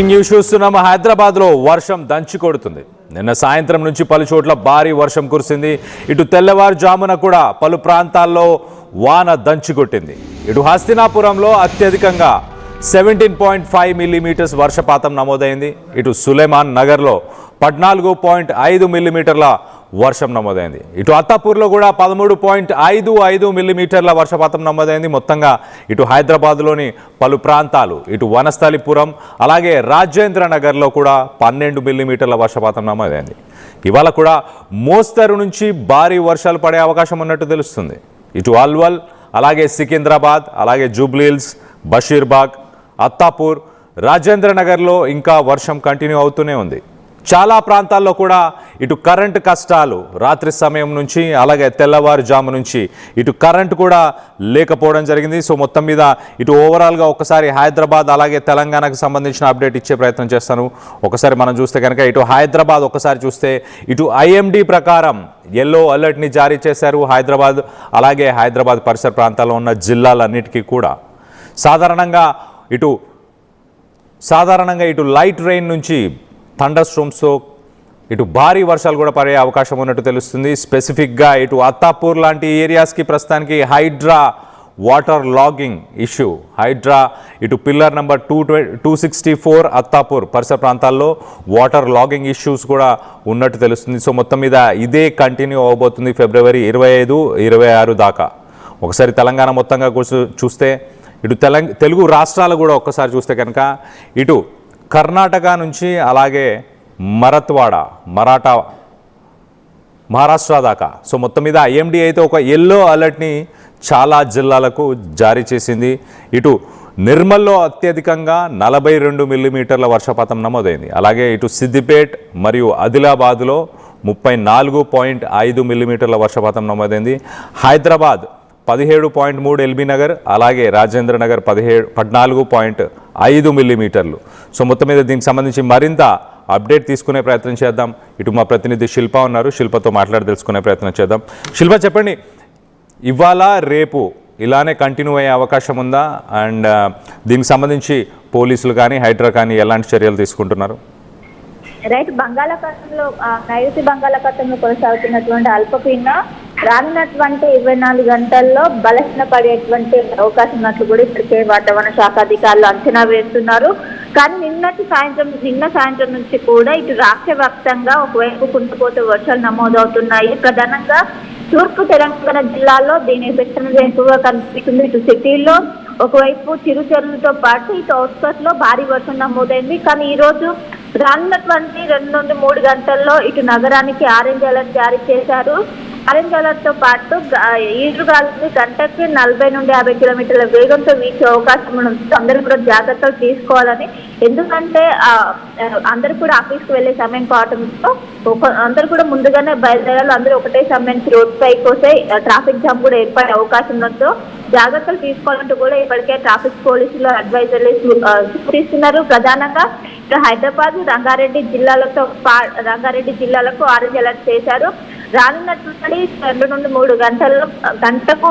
News చూస్తున్నాం. హైదరాబాద్లో వర్షం దంచి కొడుతుంది. నిన్న సాయంత్రం నుంచి పలు చోట్ల భారీ వర్షం కురిసింది. ఇటు తెల్లవారుజామున కూడా పలు ప్రాంతాల్లో వాన దంచి కొట్టింది. ఇటు హస్తినాపురంలో అత్యధికంగా 17.5 మిల్లీమీటర్స్ వర్షపాతం నమోదైంది. ఇటు సులేమాన్ నగర్లో 14.5 మిల్లీమీటర్ల వర్షం నమోదైంది. ఇటు అత్తాపూర్లో కూడా 13.55 మిల్లీమీటర్ల వర్షపాతం నమోదైంది. మొత్తంగా ఇటు హైదరాబాద్లోని పలు ప్రాంతాలు, ఇటు వనస్థలిపురం అలాగే రాజేంద్ర నగర్లో కూడా 12 మిల్లీమీటర్ల వర్షపాతం నమోదైంది. ఇవాళ కూడా మోస్తరు నుంచి భారీ వర్షాలు పడే అవకాశం ఉన్నట్టు తెలుస్తుంది. ఇటు అల్వల్ అలాగే సికింద్రాబాద్ అలాగే జూబ్లీహిల్స్, బషీర్బాగ్, అత్తాపూర్, రాజేంద్ర నగర్లో ఇంకా వర్షం కంటిన్యూ అవుతూనే ఉంది. చాలా ప్రాంతాల్లో కూడా ఇటు కరెంటు కష్టాలు రాత్రి సమయం నుంచి అలాగే తెల్లవారుజాము నుంచి ఇటు కరెంటు కూడా లేకపోవడం జరిగింది. సో మొత్తం మీద ఇటు ఓవరాల్గా ఒకసారి హైదరాబాద్ అలాగే తెలంగాణకు సంబంధించిన అప్డేట్ ఇచ్చే ప్రయత్నం చేస్తాను. ఒకసారి మనం చూస్తే కనుక ఇటు హైదరాబాద్ ఒకసారి చూస్తే ఇటు ఐఎండీ ప్రకారం ఎల్లో అలర్ట్ని జారీ చేశారు. హైదరాబాద్ అలాగే హైదరాబాద్ పరిసర ప్రాంతాల్లో ఉన్న జిల్లాలన్నిటికీ కూడా సాధారణంగా ఇటు లైట్ రెయిన్ నుంచి థండర్ స్ట్రోమ్స్తో ఇటు భారీ వర్షాలు కూడా పడే అవకాశం ఉన్నట్టు తెలుస్తుంది. స్పెసిఫిక్గా ఇటు అత్తాపూర్ లాంటి ఏరియాస్కి ప్రస్తుతానికి Hydraa water logging issue, Hydraa ఇటు పిల్లర్ నెంబర్ 264 అత్తాపూర్ పరిసర ప్రాంతాల్లో వాటర్ లాగింగ్ ఇష్యూస్ కూడా ఉన్నట్టు తెలుస్తుంది. సో మొత్తం మీద ఇదే కంటిన్యూ అవబోతుంది ఫిబ్రవరి 25, 26 దాకా. ఒకసారి తెలంగాణ మొత్తంగా చూస్తే ఇటు తెలుగు రాష్ట్రాలు కూడా ఒక్కసారి చూస్తే కనుక ఇటు కర్ణాటక నుంచి అలాగే మహారాష్ట్ర దాకా. సో మొత్తం మీద ఐఎండీ అయితే ఒక ఎల్లో అలర్ట్ని చాలా జిల్లాలకు జారీ చేసింది. ఇటు నిర్మల్లో అత్యధికంగా 42 మిల్లీమీటర్ల వర్షపాతం నమోదైంది. అలాగే ఇటు సిద్దిపేట్ మరియు ఆదిలాబాద్లో 34.5 మిల్లీమీటర్ల వర్షపాతం నమోదైంది. హైదరాబాద్ 17.3 ఎల్బీ నగర్ అలాగే రాజేంద్ర నగర్ 14.5 మిల్లీమీటర్లు. సో మొత్తం మీద దీనికి సంబంధించి మరింత అప్డేట్ తీసుకునే ప్రయత్నం చేద్దాం. ఇటు మా ప్రతినిధి శిల్ప ఉన్నారు, శిల్పతో మాట్లాడి తెలుసుకునే ప్రయత్నం చేద్దాం. శిల్ప, చెప్పండి, ఇవాళ రేపు ఇలానే కంటిన్యూ అయ్యే అవకాశం ఉందా? అండ్ దీనికి సంబంధించి పోలీసులు కానీ హైడ్రా కానీ ఎలాంటి చర్యలు తీసుకుంటున్నారు? రైట్, నైరుతి బంగాళాఖాతంలో కొనసాగుతున్నటువంటి అల్పపీడన రానున్నటువంటి 24 గంటల్లో బలహీనపడేటువంటి అవకాశం ఉన్నట్లు కూడా ఇప్పటికే వాతావరణ శాఖ అధికారులు అంచనా వేస్తున్నారు. కానీ నిన్న సాయంత్రం నుంచి కూడా ఇటు రాష్ట్ర వ్యాప్తంగా ఒకవైపు కుంటుపోతే వర్షాలు నమోదవుతున్నాయి. ప్రధానంగా తూర్పు తెలంగాణ జిల్లాల్లో దీని ఎఫెక్ట్ అనేది ఎక్కువగా కనిపిస్తుంది. ఇటు సిటీల్లో ఒకవైపు చిరుచెరువులతో పాటు ఇటు అవుట్స్కర్ట్స్ లో భారీ వర్షం నమోదైంది. కానీ ఈ రోజు రానున్నటువంటి 2 నుండి 3 గంటల్లో ఇటు నగరానికి ఆరెంజ్ అలర్ట్ జారీ చేశారు. ఆరెంజ్ అలర్ట్ తో పాటు ఈదురుగాలులు గంటకి 40 నుండి 50 కిలోమీటర్ల వేగంతో వీచే అవకాశం ఉంది. అందరూ కూడా జాగ్రత్తలు తీసుకోవాలని, ఎందుకంటే అందరూ కూడా ఆఫీస్కి వెళ్లే సమయం కావడంతో అందరూ కూడా ముందుగానే బయలుదేరాలి. అందరూ ఒకటే సమయానికి రోడ్ పైకి వస్తే ట్రాఫిక్ జామ్ కూడా ఏర్పడే అవకాశం ఉండడంతో జాగ్రత్తలు తీసుకోవాలంటూ కూడా ఇప్పటికే ట్రాఫిక్ పోలీసులు అడ్వైజర్లు సూచిస్తున్నారు. ప్రధానంగా హైదరాబాద్, రంగారెడ్డి జిల్లాలకు ఆరెంజ్ అలర్ట్ చేశారు. రానున్నటువంటి 2 నుండి 3 గంటల్లో గంటకు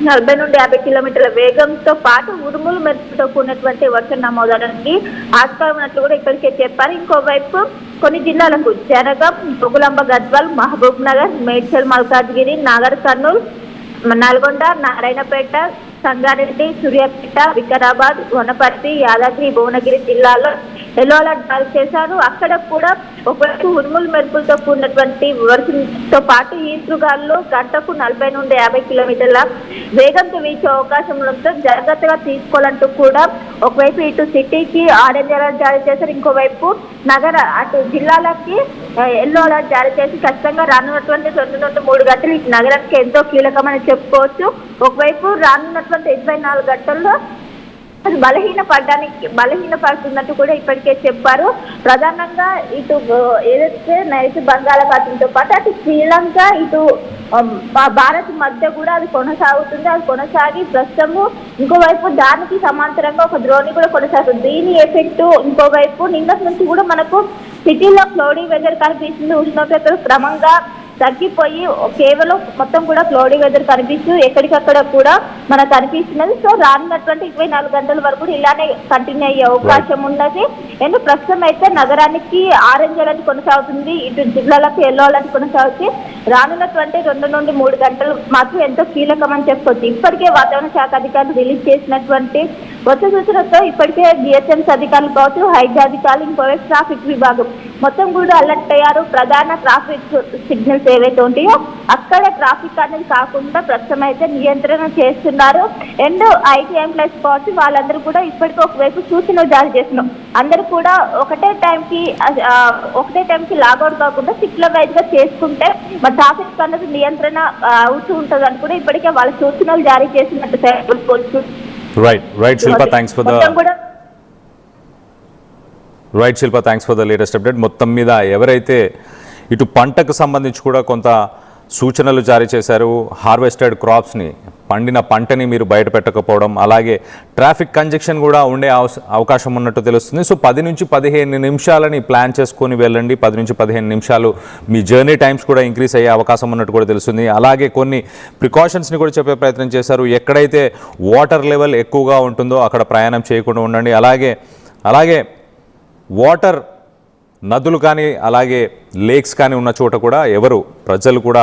40 నుండి 50 కిలోమీటర్ల వేగంతో పాటు ఉరుములు మెరుపులతో కూడినటువంటి వర్షం నమోదవడానికి ఆస్కారం ఉన్నట్లు కూడా ఇప్పటికే చెప్పారు. ఇంకోవైపు కొన్ని జిల్లాలకు జనగాం, జోగులాంబ గద్వాల్, మహబూబ్ నగర్, మేడ్చల్, మల్కాజ్గిరి, నాగర్ కర్నూల్, నల్గొండ, నారాయణపేట, సంగారెడ్డి, సూర్యాపేట, వికారాబాద్, వనపర్తి, యాదాద్రి, భువనగిరి జిల్లాల్లో ఎల్లో అలర్ట్ జారీ చేశారు. అక్కడ కూడా ఒకవైపు ఉరుములు మెరుపులతో కూడినటువంటి వర్షంతో పాటు ఈదురుగాలు గంటకు 40 నుండి 50 కిలోమీటర్ల వేగంతో వీచే అవకాశం ఉండడంతో జాగ్రత్తగా తీసుకోవాలంటూ కూడా ఒకవైపు ఇటు సిటీకి ఆరెంజ్ అలర్ట్ జారీ చేశారు. ఇంకోవైపు అటు జిల్లాలకి ఎల్లో అలర్ట్ జారీ చేసి ఖచ్చితంగా రానున్నటువంటి 2 నుండి 3 గంటలు ఇటు నగరానికి ఎంతో కీలకమని చెప్పుకోవచ్చు. ఒకవైపు రానున్నటువంటి 24 గంటల్లో అది బలహీనపడుతున్నట్టు కూడా ఇప్పటికే చెప్పారు. ప్రధానంగా ఇటు ఏదైతే నైరుతి బంగాళాఖాతంతో పాటు అటు శ్రీలంక, ఇటు భారత్ మధ్య కూడా అది కొనసాగుతుంది. అది కొనసాగి ప్రస్తుతము ఇంకోవైపు దానికి సమాంతరంగా ఒక ద్రోణి కూడా కొనసాగుతుంది. దీని ఎఫెక్ట్ ఇంకోవైపు నిన్నటి నుంచి కూడా మనకు సిటీలో క్లౌడీ వెదర్ కనిపిస్తుంది. ఉష్ణోగ్రతలు క్రమంగా తగ్గిపోయి కేవలం మొత్తం కూడా క్లౌడీ వెదర్ కనిపిస్తూ ఎక్కడికక్కడ కూడా మనకు కనిపిస్తున్నది. సో రానున్నటువంటి 24 గంటల వరకు కూడా ఇలానే కంటిన్యూ అయ్యే అవకాశం ఉన్నది. అండ్ ప్రస్తుతం అయితే నగరానికి ఆరెంజ్ అలర్ట్ కొనసాగుతుంది, ఇటు జిల్లాలకు ఎల్లో అలర్ట్ కొనసాగుతుంది. రానున్నటువంటి 2 నుండి 3 గంటలు మాత్రం ఎంతో కీలకమని చెప్పుకోవచ్చు. ఇప్పటికే వాతావరణ శాఖ అధికారులు రిలీజ్ చేసినటువంటి కొత్త సూచనలతో ఇప్పటికే జిహెచ్ఎంసీ అధికారులు కావచ్చు, హైడ్రా అధికారులు, ఇంకోవైపు ట్రాఫిక్ విభాగం మొత్తం కూడా అలర్ట్ అయ్యారు. ప్రధాన ట్రాఫిక్ సిగ్నల్స్ ఏవైతే ఉంటాయో అక్కడ ట్రాఫిక్ అనేది కాకుండా ప్రస్తుతం అయితే నియంత్రణ చేస్తున్నారు. అండ్ ఐటీ ఎంప్లాయీస్ కావచ్చు వాళ్ళందరూ కూడా ఇప్పటికీ ఒకవైపు సూచనలు జారీ చేస్తున్నాం. అందరూ కూడా ఒకటే టైంకి లాగౌట్ కాకుండా సిక్ల వైజ్ గా చేసుకుంటే మరి ట్రాఫిక్ అనేది నియంత్రణ అవుతూ ఉంటుంది అని కూడా ఇప్పటికే వాళ్ళ సూచనలు జారీ చేసినట్టు right Shilpa, thanks for the latest update. మొత్తం మీద ఎవరైతే ఇటు పంటకు సంబంధించి కూడా కొంత సూచనలు జారీ చేశారు, హార్వెస్టెడ్ క్రాప్స్ని, పండిన పంటని మీరు బయట పెట్టకపోవడం, అలాగే ట్రాఫిక్ కంజెక్షన్ కూడా ఉండే అవకాశం ఉన్నట్టు తెలుస్తుంది. సో 10 నుంచి 15 నిమిషాలని ప్లాన్ చేసుకొని వెళ్ళండి. 10 నుంచి 15 నిమిషాలు మీ జర్నీ టైమ్స్ కూడా ఇంక్రీజ్ అయ్యే అవకాశం ఉన్నట్టు కూడా తెలుస్తుంది. అలాగే కొన్ని ప్రికాషన్స్ని కూడా చెప్పే ప్రయత్నం చేశారు. ఎక్కడైతే వాటర్ లెవెల్ ఎక్కువగా ఉంటుందో అక్కడ ప్రయాణం చేయకుండా ఉండండి. అలాగే వాటర్ నదులు కానీ అలాగే లేక్స్ కానీ ఉన్న చోట కూడా ప్రజలు కూడా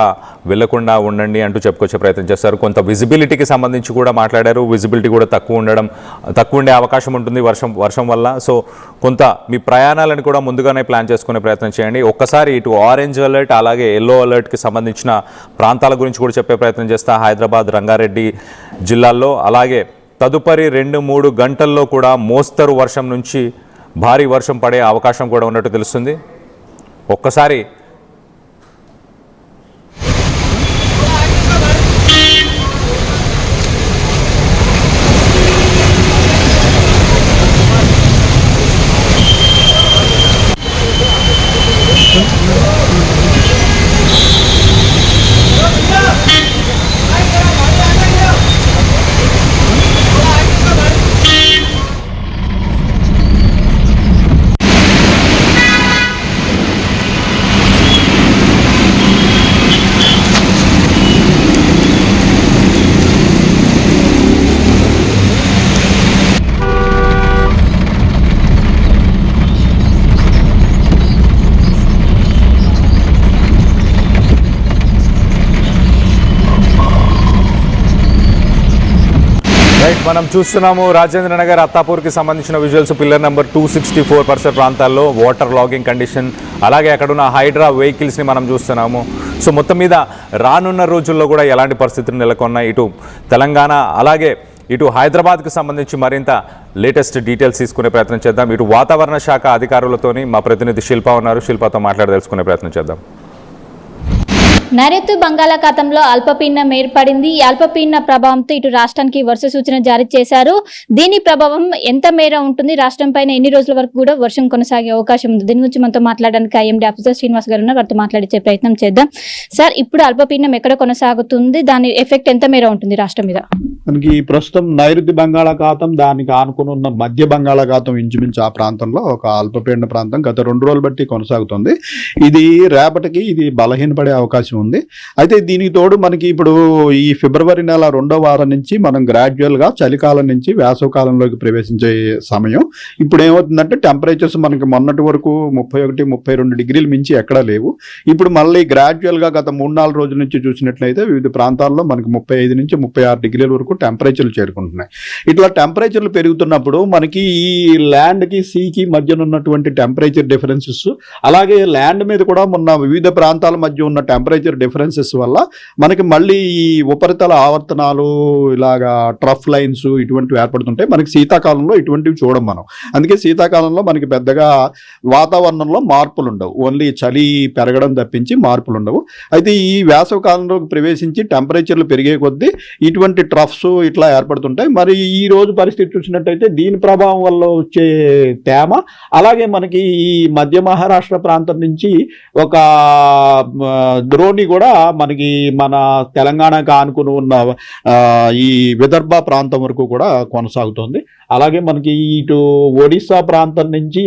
వెళ్లకుండా ఉండండి అంటూ చెప్పుకొచ్చే ప్రయత్నం చేస్తారు. కొంత విజిబిలిటీకి సంబంధించి కూడా మాట్లాడారు. విజిబిలిటీ కూడా తక్కువ ఉండే అవకాశం ఉంటుంది వర్షం వల్ల. సో కొంత మీ ప్రయాణాలను కూడా ముందుగానే ప్లాన్ చేసుకునే ప్రయత్నం చేయండి. ఒక్కసారి ఇటు ఆరెంజ్ అలర్ట్ అలాగే ఎల్లో అలర్ట్కి సంబంధించిన ప్రాంతాల గురించి కూడా చెప్పే ప్రయత్నం చేస్తా. హైదరాబాద్, రంగారెడ్డి జిల్లాల్లో, అలాగే తదుపరి 2-3 గంటల్లో కూడా మోస్తరు వర్షం నుంచి భారీ వర్షం పడే అవకాశం కూడా ఉన్నట్టు తెలుస్తుంది. ఒక్కసారి మనం చూస్తున్నాము రాజేంద్ర నగర్, అత్తాపూర్కి సంబంధించిన విజువల్స్. పిల్లర్ నెంబర్ 264 పరిసర ప్రాంతాల్లో వాటర్ లాగింగ్ కండిషన్, అలాగే అక్కడ ఉన్న హైడ్రా వెహికల్స్ని మనం చూస్తున్నాము. సో మొత్తం మీద రానున్న రోజుల్లో కూడా ఎలాంటి పరిస్థితులు నెలకొన్నాయి ఇటు తెలంగాణ అలాగే ఇటు హైదరాబాద్కి సంబంధించి మరింత లేటెస్ట్ డీటెయిల్స్ తీసుకునే ప్రయత్నం చేద్దాం. ఇటు వాతావరణ శాఖ అధికారులతోని మా ప్రతినిధి శిల్ప ఉన్నారు. శిల్పతో మాట్లాడి తెలుసుకునే ప్రయత్నం చేద్దాం. నైరుతి బంగాళాఖాతంలో అల్పపీడనం ఏర్పడింది. ఈ అల్పపీడన ప్రభావంతో ఇటు రాష్ట్రానికి వర్ష సూచన జారీ చేశారు. దీని ప్రభావం ఎంత మేర ఉంటుంది, రాష్ట్రం పైన ఎన్ని రోజుల వరకు కూడా వర్షం కొనసాగే అవకాశం ఉంది, దీని గురించి మనతో మాట్లాడడానికి ఐఎండీ ఆఫీసర్ శ్రీనివాస్ గారు ఉన్నారు. వారితో మాట్లాడించే ప్రయత్నం చేద్దాం. సార్, ఇప్పుడు అల్పపీడనం ఎక్కడ కొనసాగుతుంది, దాని ఎఫెక్ట్ ఎంత మేర ఉంటుంది రాష్ట్రం మీద? మనకి ప్రస్తుతం నైరుతి బంగాళాఖాతం, దానికి ఆనుకుని ఉన్న మధ్య బంగాళాఖాతం ఇంచుమించు ఆ ప్రాంతంలో ఒక అల్పపీడన ప్రాంతం గత 2 రోజులు బట్టి కొనసాగుతుంది. ఇది రేపటికి బలహీనపడే అవకాశం ఉంది. అయితే దీనికి తోడు మనకి ఇప్పుడు ఈ ఫిబ్రవరి నెల 2వ వారం నుంచి మనం గ్రాడ్యువల్ గా చలికాలం నుంచి వేసవకాలంలోకి ప్రవేశించే సమయం. ఇప్పుడు ఏమవుతుందంటే టెంపరేచర్స్ మనకి మొన్నటి వరకు 31-32 డిగ్రీలు మించి ఎక్కడా లేవు. ఇప్పుడు మళ్ళీ గ్రాడ్యువల్ గా గత 3-4 రోజుల నుంచి చూసినట్లయితే వివిధ ప్రాంతాల్లో మనకి 35-36 డిగ్రీల వరకు టెంపరేచర్లు చేరుకుంటున్నాయి. ఇట్లా టెంపరేచర్లు పెరుగుతున్నప్పుడు మనకి ఈ ల్యాండ్ కి సీకి మధ్యన ఉన్నటువంటి టెంపరేచర్ డిఫరెన్సెస్, అలాగే ల్యాండ్ మీద కూడా ఉన్న వివిధ ప్రాంతాల మధ్య ఉన్న టెంపరేచర్ డిఫరెన్సెస్ వల్ల మనకి మళ్ళీ ఈ ఉపరితల ఆవర్తనాలు, ఇలాగా ట్రఫ్ లైన్స్ ఇటువంటివి ఏర్పడుతుంటాయి. మనకి శీతాకాలంలో ఇటువంటివి చూడం మనం. అందుకే శీతాకాలంలో మనకి పెద్దగా వాతావరణంలో మార్పులు ఉండవు, ఓన్లీ చలి పెరగడం తప్పించి మార్పులు ఉండవు. అయితే ఈ వేసవ కాలంలోకి ప్రవేశించి టెంపరేచర్లు పెరిగే కొద్దీ ఇటువంటి ట్రఫ్స్ ఇట్లా ఏర్పడుతుంటాయి. మరి ఈ రోజు పరిస్థితి చూసినట్టయితే దీని ప్రభావం వల్ల వచ్చే తేమ, అలాగే మనకి ఈ మధ్య మహారాష్ట్ర ప్రాంతం నుంచి ఒక ద్రోణి కూడా మనకి మన తెలంగాణకు ఆనుకుని ఉన్న ఈ విదర్భ ప్రాంతం వరకు కూడా కొనసాగుతుంది. అలాగే మనకి ఇటు ఒడిస్సా ప్రాంతం నుంచి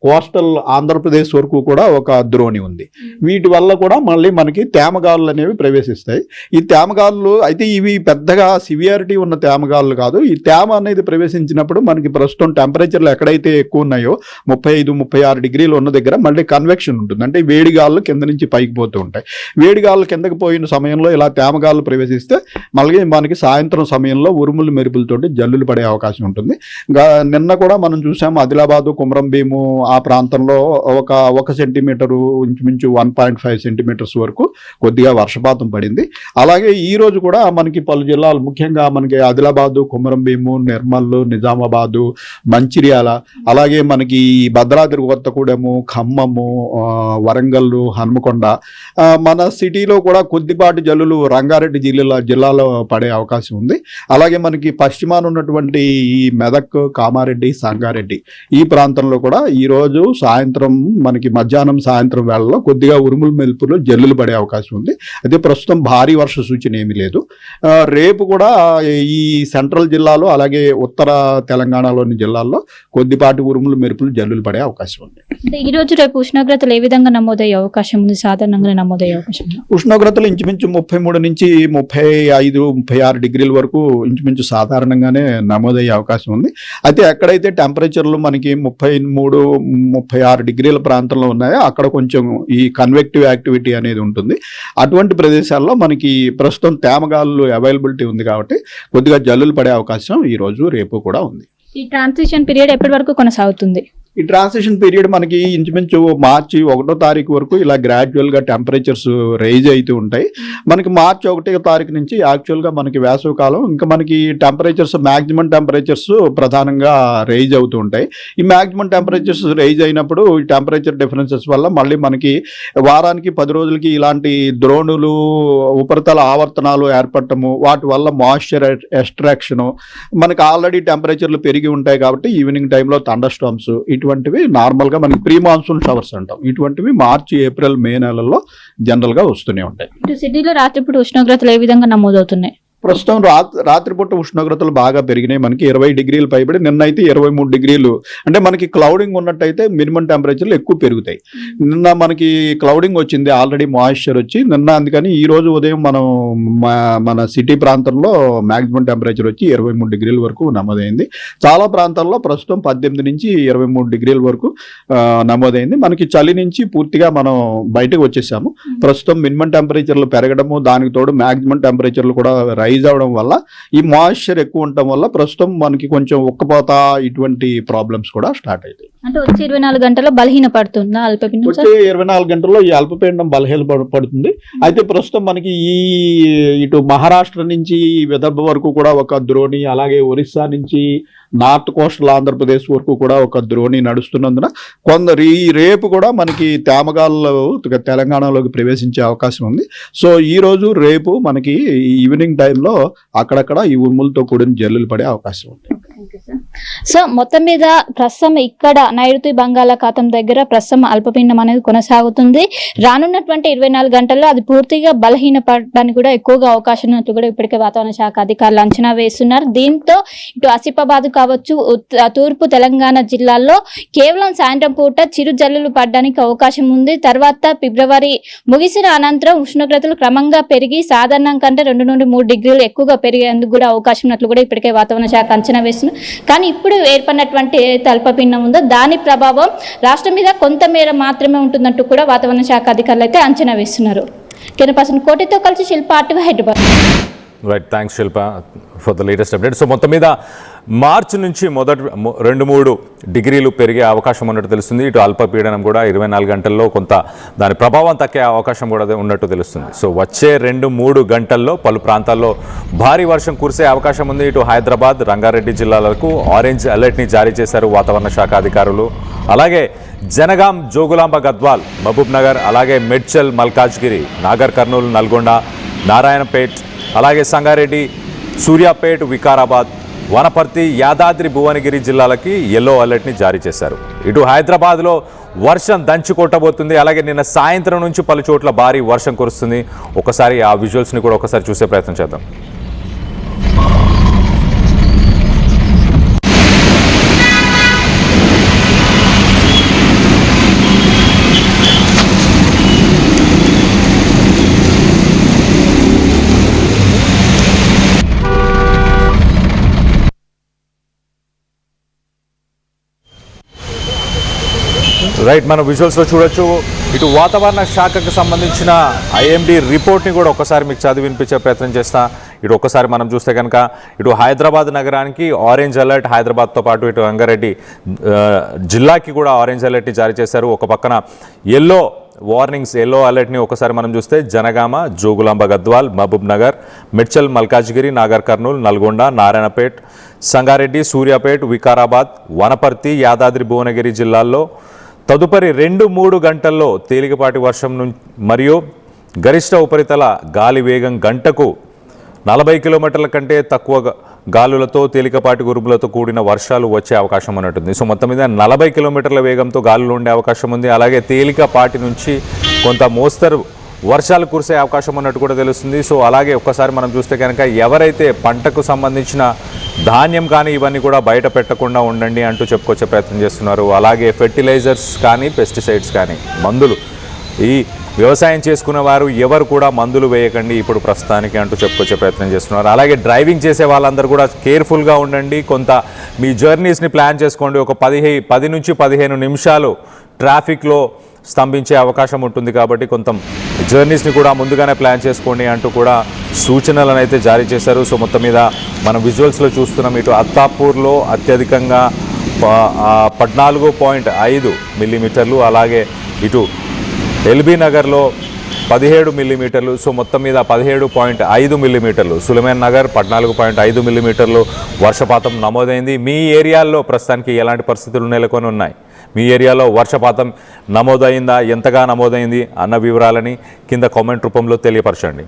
కోస్టల్ ఆంధ్రప్రదేశ్ వరకు కూడా ఒక ద్రోణి ఉంది. వీటి వల్ల కూడా మళ్ళీ మనకి తేమగాలులు అనేవి ప్రవేశిస్తాయి. ఈ తేమగాలులు అయితే ఇవి పెద్దగా సివియారిటీ ఉన్న తేమగాలులు కాదు. ఈ తేమ అనేది ప్రవేశించినప్పుడు మనకి ప్రస్తుతం టెంపరేచర్లు ఎక్కడైతే ఎక్కువ ఉన్నాయో 35-36 డిగ్రీలు ఉన్న దగ్గర మళ్ళీ కన్వెక్షన్ ఉంటుంది. అంటే వేడి గాలులు కింద నుంచి పైకి పోతూ ఉంటాయి. వేడి గాలులు కిందకి పోయిన సమయంలో ఇలా తేమగాలు ప్రవేశిస్తే మళ్ళీ మనకి సాయంత్రం సమయంలో ఉరుములు మెరుపులతోటి జల్లులు పడే అవకాశం ఉంటుంది. నిన్న కూడా మనం చూసాము ఆదిలాబాదు, కుమరం భీము ఆ ప్రాంతంలో ఒక సెంటీమీటరు ఇంచుమించు 1.5 సెంటీమీటర్స్ వరకు కొద్దిగా వర్షపాతం పడింది. అలాగే ఈ రోజు కూడా మనకి పలు జిల్లాలు ముఖ్యంగా మనకి ఆదిలాబాదు, కుమరం భీము, నిర్మల్, నిజామాబాదు, మంచిర్యాల, అలాగే మనకి భద్రాద్రి కొత్తగూడెము, ఖమ్మము, వరంగల్, హనుమకొండ, మన సిటీలో కూడా కొద్దిపాటి జల్లులు రంగారెడ్డి జిల్లాలో పడే అవకాశం ఉంది. అలాగే మనకి పశ్చిమాన ఉన్నటువంటి ఈ మెదక్, కామారెడ్డి, సంగారెడ్డి ఈ ప్రాంతంలో కూడా ఈరోజు సాయంత్రం మనకి మధ్యాహ్నం సాయంత్రం వేళలో కొద్దిగా ఉరుములు మెరుపులు జల్లులు పడే అవకాశం ఉంది. అయితే ప్రస్తుతం భారీ వర్ష సూచన ఏమీ లేదు. రేపు కూడా ఈ సెంట్రల్ జిల్లాలో అలాగే ఉత్తర తెలంగాణలోని జిల్లాల్లో కొద్దిపాటి ఉరుములు మెరుపులు జల్లులు పడే అవకాశం ఉంది. ఈ రోజు రేపు ఉష్ణోగ్రతలు ఏ విధంగా నమోదయ్యే అవకాశం ఉంది? సాధారణంగా నమోదయ్యే అవకాశం ఉంది. ఉష్ణోగ్రతలు ఇంచుమించు 33 నుంచి 35-36 డిగ్రీల వరకు ఇంచుమించు సాధారణంగానే నమోదయ్యే అవకాశం ఉంది. అయితే ఎక్కడైతే టెంపరేచర్లు మనకి 33-36 డిగ్రీల ప్రాంతంలో ఉన్నాయో అక్కడ కొంచెం ఈ కన్వెక్టివ్ యాక్టివిటీ అనేది ఉంటుంది. అటువంటి ప్రదేశాల్లో మనకి ప్రస్తుతం తేమగాలు అవైలబిలిటీ ఉంది కాబట్టి కొద్దిగా జల్లులు పడే అవకాశం ఈ రోజు రేపు కూడా ఉంది. ఈ ట్రాన్సిషన్ పీరియడ్ ఎప్పటి వరకు కొనసాగుతుంది? ఈ ట్రాన్సిషన్ పీరియడ్ మనకి ఇంచుమించు మార్చి 1వ తారీఖు వరకు ఇలా గ్రాడ్యువల్గా టెంపరేచర్స్ రైజ్ అవుతూ ఉంటాయి. మనకి మార్చి 1వ తారీఖు నుంచి యాక్చువల్గా మనకి వేసవికాలం, ఇంకా మనకి టెంపరేచర్స్ మ్యాక్సిమం టెంపరేచర్స్ ప్రధానంగా రైజ్ అవుతూ ఉంటాయి. ఈ మ్యాక్సిమం టెంపరేచర్స్ రైజ్ అయినప్పుడు ఈ టెంపరేచర్ డిఫరెన్సెస్ వల్ల మళ్ళీ మనకి వారానికి 10 రోజులకి ఇలాంటి ద్రోణులు, ఉపరితల ఆవర్తనాలు ఏర్పడటము, వాటి వల్ల మాయిశ్చర్ ఎక్స్ట్రాక్షను, మనకి ఆల్రెడీ టెంపరేచర్లు పెరిగి ఉంటాయి కాబట్టి ఈవినింగ్ టైంలో థండర్ స్టార్మ్స్ ఇటువంటివి నార్మల్గా మనకి ప్రీ మాన్సూన్ షవర్స్ అంటాం. ఇటువంటివి మార్చి, ఏప్రిల్, మే నెలల్లో జనరల్గా వస్తూనే ఉంటాయి. ఇటు సిటీలో రాత్రిపూట ఉష్ణోగ్రతలు ఏ విధంగా నమోదవుతున్నాయి? ప్రస్తుతం రాత్రిపూట ఉష్ణోగ్రతలు బాగా పెరిగినాయి. మనకి 20 డిగ్రీలు పైబడి, నిన్నైతే 23 డిగ్రీలు. అంటే మనకి క్లౌడింగ్ ఉన్నట్టయితే మినిమం టెంపరేచర్లు ఎక్కువ పెరుగుతాయి. నిన్న మనకి క్లౌడింగ్ వచ్చింది, ఆల్రెడీ మాయిశ్చర్ వచ్చి నిన్న, అందుకని ఈ రోజు ఉదయం మనం మన సిటీ ప్రాంతంలో మ్యాక్సిమం టెంపరేచర్ వచ్చి 23 డిగ్రీల వరకు నమోదైంది. చాలా ప్రాంతాల్లో ప్రస్తుతం 18 నుంచి 23 డిగ్రీల వరకు నమోదైంది. మనకి చలి నుంచి పూర్తిగా మనం బయటకు వచ్చేసాము. ప్రస్తుతం మినిమం టెంపరేచర్లు పెరగడము, దానికి తోడు మ్యాక్సిమం టెంపరేచర్లు కూడా రైజ్ అవడం వల్ల, ఈ మాయిశ్చర్ ఎక్కువ ఉండటం వల్ల ప్రస్తుతం మనకి కొంచెం ఉక్కపోత ఇటువంటి ప్రాబ్లమ్స్ కూడా స్టార్ట్ అవుతాయి. అంటే వచ్చే 24 గంటల్లో బలహీన పడుతుందా అల్పపీడనం? వచ్చే 24 గంటల్లో ఈ అల్పపీడనం బలహీన పడుతుంది. అయితే ప్రస్తుతం మనకి ఈ ఇటు మహారాష్ట్ర నుంచి విదర్భ వరకు కూడా ఒక ద్రోణి, అలాగే ఒరిస్సా నుంచి నార్త్ కోస్టల్ ఆంధ్రప్రదేశ్ వరకు కూడా ఒక ద్రోణి నడుస్తున్నందున కొందరు ఈ రేపు కూడా మనకి తేమగాల్లో తెలంగాణలోకి ప్రవేశించే అవకాశం ఉంది. సో ఈ రోజు రేపు మనకి ఈవినింగ్ టైంలో అక్కడక్కడ ఈ ఉరుములతో కూడిన జల్లులు పడే అవకాశం ఉంది. సో మొత్తం మీద ప్రస్తుతం ఇక్కడ నైరుతి బంగాళాఖాతం దగ్గర ప్రస్తుతం అల్పపీడనం అనేది కొనసాగుతుంది. రానున్నటువంటి 24 గంటల్లో అది పూర్తిగా బలహీన పడడానికి కూడా ఎక్కువగా అవకాశం ఉన్నట్టు కూడా ఇప్పటికే వాతావరణ శాఖ అధికారులు అంచనా వేస్తున్నారు. దీంతో ఇటు ఆసిఫాబాద్ కావచ్చు, తూర్పు తెలంగాణ జిల్లాల్లో కేవలం సాయంత్రం పూట చిరు జల్లులు పడడానికి అవకాశం ఉంది. తర్వాత ఫిబ్రవరి ముగిసిన అనంతరం ఉష్ణోగ్రతలు క్రమంగా పెరిగి సాధారణం కంటే 2 నుండి 3 డిగ్రీలు ఎక్కువగా పెరిగేందుకు కూడా అవకాశం ఉన్నట్లు కూడా ఇప్పటికే వాతావరణ శాఖ అంచనా వేస్తున్నారు. కానీ ఇప్పుడు ఏర్పడినటువంటి అల్పపీడనం ఉందో దాని ప్రభావం రాష్ట్రం మీద కొంతమేర మాత్రమే ఉంటుందంటూ కూడా వాతావరణ శాఖ అధికారులు అయితే అంచనా వేస్తున్నారు. కెమెరా పర్సన్ కోటితో కలిసి Shilpa, RTV, Hyderabad. Right, thanks Shilpa for the latest update. So మొత్తం మీద మార్చి నుంచి మొదటి 2-3 డిగ్రీలు పెరిగే అవకాశం ఉన్నట్టు తెలుస్తుంది. ఇటు అల్పపీడనం కూడా 24 గంటల్లో కొంత దాని ప్రభావం తగ్గే అవకాశం కూడా ఉన్నట్టు తెలుస్తుంది. సో వచ్చే 2-3 గంటల్లో పలు ప్రాంతాల్లో భారీ వర్షం కురిసే అవకాశం ఉంది. ఇటు హైదరాబాద్, రంగారెడ్డి జిల్లాలకు ఆరెంజ్ అలర్ట్ని జారీ చేశారు వాతావరణ శాఖ అధికారులు. అలాగే జనగాం, జోగులాంబ, గద్వాల్, మహబూబ్ నగర్, అలాగే మెడ్చల్, మల్కాజ్గిరి, నాగర్ కర్నూలు, నల్గొండ, నారాయణపేట్, అలాగే సంగారెడ్డి, సూర్యాపేట్, వికారాబాద్, వనపర్తి, యాదాద్రి, భువనగిరి జిల్లాలకి యెల్లో అలర్ట్ని జారీ చేశారు. ఇటు హైదరాబాద్లో వర్షం దంచి కొట్టబోతుంది. అలాగే నిన్న సాయంత్రం నుంచి పలు చోట్ల భారీ వర్షం కురుస్తుంది. ఒకసారి ఆ విజువల్స్ని కూడా ఒకసారి చూసే ప్రయత్నం చేద్దాం. రైట్, మనం విజువల్స్లో చూడొచ్చు. ఇటు వాతావరణ శాఖకు సంబంధించిన ఐఎండీ రిపోర్ట్ని కూడా ఒకసారి మీకు చదివి వినిపించే ప్రయత్నం చేస్తా. ఇటు ఒకసారి మనం చూస్తే కనుక ఇటు హైదరాబాద్ నగరానికి ఆరెంజ్ అలర్ట్, హైదరాబాద్తో పాటు ఇటు రంగారెడ్డి జిల్లాకి కూడా ఆరెంజ్ అలర్ట్ని జారీ చేశారు. ఒక పక్కన ఎల్లో వార్నింగ్స్, ఎల్లో అలర్ట్ని ఒకసారి మనం చూస్తే జనగామ, జోగులాంబ గద్వాల్, మహబూబ్ నగర్, మిడ్చల్ మల్కాజ్గిరి, నాగర్ కర్నూల్, నల్గొండ, నారాయణపేట్, సంగారెడ్డి, సూర్యాపేట్, వికారాబాద్, వనపర్తి, యాదాద్రి భువనగిరి జిల్లాల్లో తదుపరి 2-3 గంటల్లో తేలికపాటి వర్షం మరియు గరిష్ట ఉపరితల గాలి వేగం గంటకు 40 కిలోమీటర్ల కంటే తక్కువ గాలులతో తేలికపాటి ఉరుములతో కూడిన వర్షాలు వచ్చే అవకాశం ఉన్నట్టుంది. సో మొత్తం మీద 40 కిలోమీటర్ల వేగంతో గాలులు ఉండే అవకాశం ఉంది. అలాగే తేలికపాటి నుంచి కొంత మోస్తరు వర్షాలు కురిసే అవకాశం ఉన్నట్టు కూడా తెలుస్తుంది. సో అలాగే ఒక్కసారి మనం చూస్తే కనుక ఎవరైతే పంటకు సంబంధించిన ధాన్యం కానీ ఇవన్నీ కూడా బయట పెట్టకుండా ఉండండి అంటూ చెప్పుకొచ్చే ప్రయత్నం చేస్తున్నారు. అలాగే ఫెర్టిలైజర్స్ కానీ పెస్టిసైడ్స్ కానీ మందులు ఈ వ్యవసాయం చేసుకునే వారు ఎవరు కూడా మందులు వేయకండి ఇప్పుడు ప్రస్తుతానికి అంటూ చెప్పుకొచ్చే ప్రయత్నం చేస్తున్నారు. అలాగే డ్రైవింగ్ చేసే వాళ్ళందరూ కూడా కేర్ఫుల్గా ఉండండి. కొంత మీ జర్నీస్ని ప్లాన్ చేసుకోండి. ఒక 10 నుంచి 15 నిమిషాలు ట్రాఫిక్లో స్తంభించే అవకాశం ఉంటుంది కాబట్టి కొంత జర్నీస్ని కూడా ముందుగానే ప్లాన్ చేసుకోండి అంటూ కూడా సూచనలను అయితే జారీ చేశారు. సో మొత్తం మీద మనం విజువల్స్లో చూస్తున్నాం. ఇటు అత్తాపూర్లో అత్యధికంగా 14.5 మిల్లీమీటర్లు, అలాగే ఇటు ఎల్బీ నగర్లో 17 మిల్లీమీటర్లు. సో మొత్తం మీద 17.5 మిల్లీమీటర్లు. సులేమాన్ నగర్ 14.5 మిల్లీమీటర్లు వర్షపాతం నమోదైంది. మీ ఏరియాల్లో ప్రస్తుతానికి ఎలాంటి పరిస్థితులు నెలకొని ఉన్నాయి? మీ ఏరియాలో వర్షపాతం నమోదైందా, ఎంతగా నమోదైంది అన్న వివరాలని కింద కామెంట్ రూపంలో తెలియపరచండి.